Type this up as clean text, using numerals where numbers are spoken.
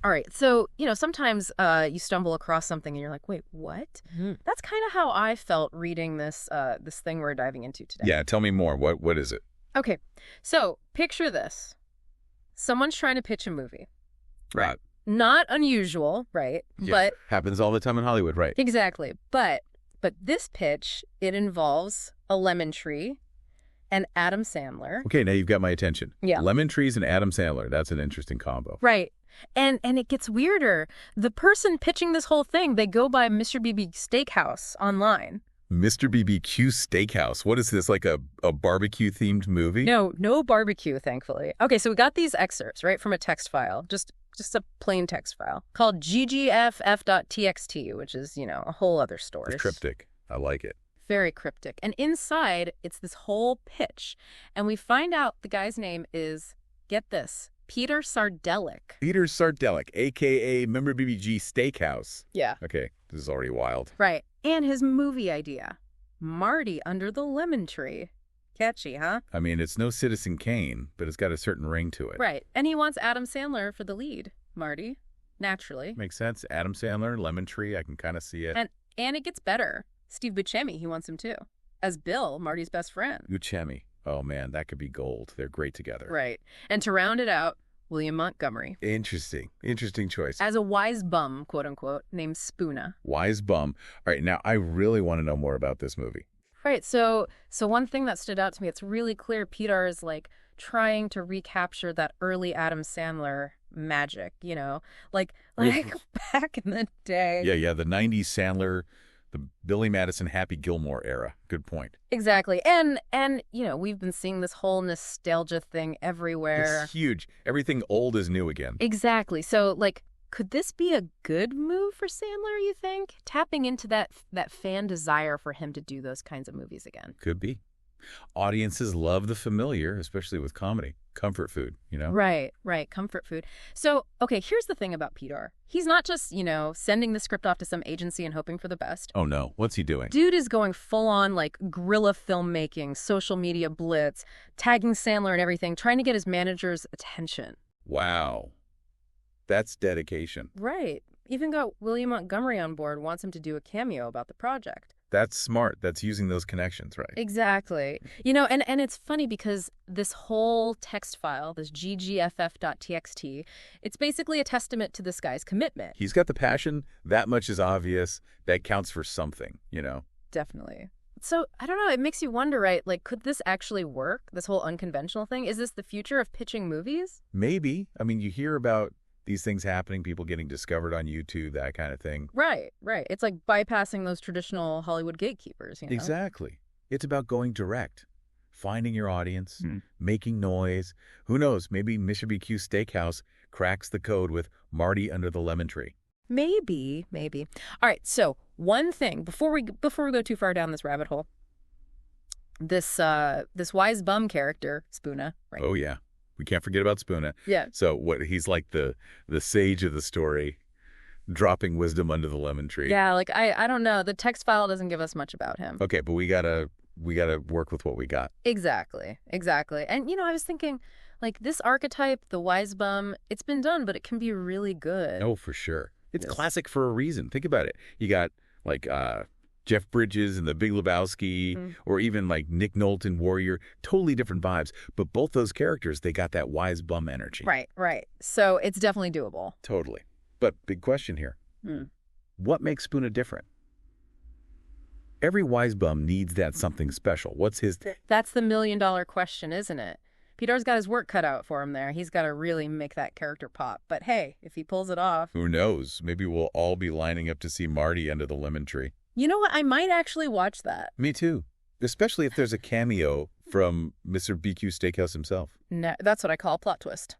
All right. So, sometimes you stumble across something and you're like, wait, what? That's kind of how I felt reading this thing we're diving into today. Yeah, tell me more. What is it? Okay. So, picture this. Someone's trying to pitch a movie. Right. Not unusual, right? Yeah, But happens all the time in Hollywood, right? exactly. But this pitch, it involves a lemon tree and Adam Sandler. Okay, now you've got my attention. Yeah. Lemon trees and Adam Sandler. That's an interesting combo. Right. And it gets weirder. The person pitching this whole thing, they go by Mr. BB Steakhouse online. Mr. BBQ Steakhouse. What is this, like a barbecue-themed movie? No barbecue, thankfully. Okay, so we got these excerpts, right, from a text file, just a plain text file called ggff.txt, which is, a whole other story. It's cryptic. I like it. Very cryptic. And inside, it's this whole pitch. And we find out the guy's name is, get this, Peter Sardelic. Peter Sardelic, a.k.a. Member BBG Steakhouse. Yeah. Okay, this is already wild. Right. And his movie idea, Marty Under the Lemon Tree. Catchy, huh? I mean, it's no Citizen Kane, but it's got a certain ring to it. Right. And he wants Adam Sandler for the lead, Marty, naturally. Makes sense. Adam Sandler, Lemon Tree, I can kind of see it. And it gets better. Steve Buscemi, he wants him too. As Bill, Marty's best friend. Buscemi. Oh, man, that could be gold. They're great together. Right. And to round it out, William Montgomery. Interesting. Interesting choice. As a wise bum, quote unquote, named Spoona. Wise bum. All right, now I really want to know more about this movie. Right. So one thing that stood out to me, it's really clear Peter is like trying to recapture that early Adam Sandler magic, like back in the day. Yeah, the 90s Sandler, the Billy Madison, Happy Gilmore era. Good point. Exactly. And we've been seeing this whole nostalgia thing everywhere. It's huge. Everything old is new again. Exactly. So, could this be a good move for Sandler, you think? Tapping into that fan desire for him to do those kinds of movies again. Could be. Audiences love the familiar, especially with comedy. Comfort food, Right. Comfort food. So, okay, here's the thing about Peter. He's not just, sending the script off to some agency and hoping for the best. Oh, no. What's he doing? Dude is going full on, guerrilla filmmaking, social media blitz, tagging Sandler and everything, trying to get his manager's attention. Wow. That's dedication. Right. Even got William Montgomery on board, wants him to do a cameo about the project. That's smart. That's using those connections, right? Exactly. And it's funny because this whole text file, this ggff.txt, it's basically a testament to this guy's commitment. He's got the passion. That much is obvious. That counts for something, Definitely. So, I don't know, it makes you wonder, right? Could this actually work, this whole unconventional thing? Is this the future of pitching movies? Maybe. I mean, you hear about these things happening, people getting discovered on YouTube, that kind of thing. Right. It's like bypassing those traditional Hollywood gatekeepers, Exactly. It's about going direct, finding your audience, making noise. Who knows? Maybe Mr. BQ Steakhouse cracks the code with Marty Under the Lemon Tree. Maybe. All right, so one thing, before we go too far down this rabbit hole, this wise bum character, Spoona, right? Oh, yeah. We can't forget about Spoona. Yeah. So he's like the sage of the story, dropping wisdom under the lemon tree. Yeah, I don't know. The text file doesn't give us much about him. Okay, but we gotta work with what we got. Exactly. And I was thinking, this archetype, the wise bum, it's been done, but it can be really good. Oh, for sure. It's classic for a reason. Think about it. You got Jeff Bridges and The Big Lebowski, or even Nick Nolte in Warrior. Totally different vibes. But both those characters, they got that wise bum energy. Right. So it's definitely doable. Totally. But big question here. What makes Spoona different? Every wise bum needs that something special. What's his... That's the million-dollar question, isn't it? Peter's got his work cut out for him there. He's got to really make that character pop. But hey, if he pulls it off... Who knows? Maybe we'll all be lining up to see Marty Under the Lemon Tree. You know what? I might actually watch that. Me too. Especially if there's a cameo from Mr. BQ Steakhouse himself. No, that's what I call a plot twist.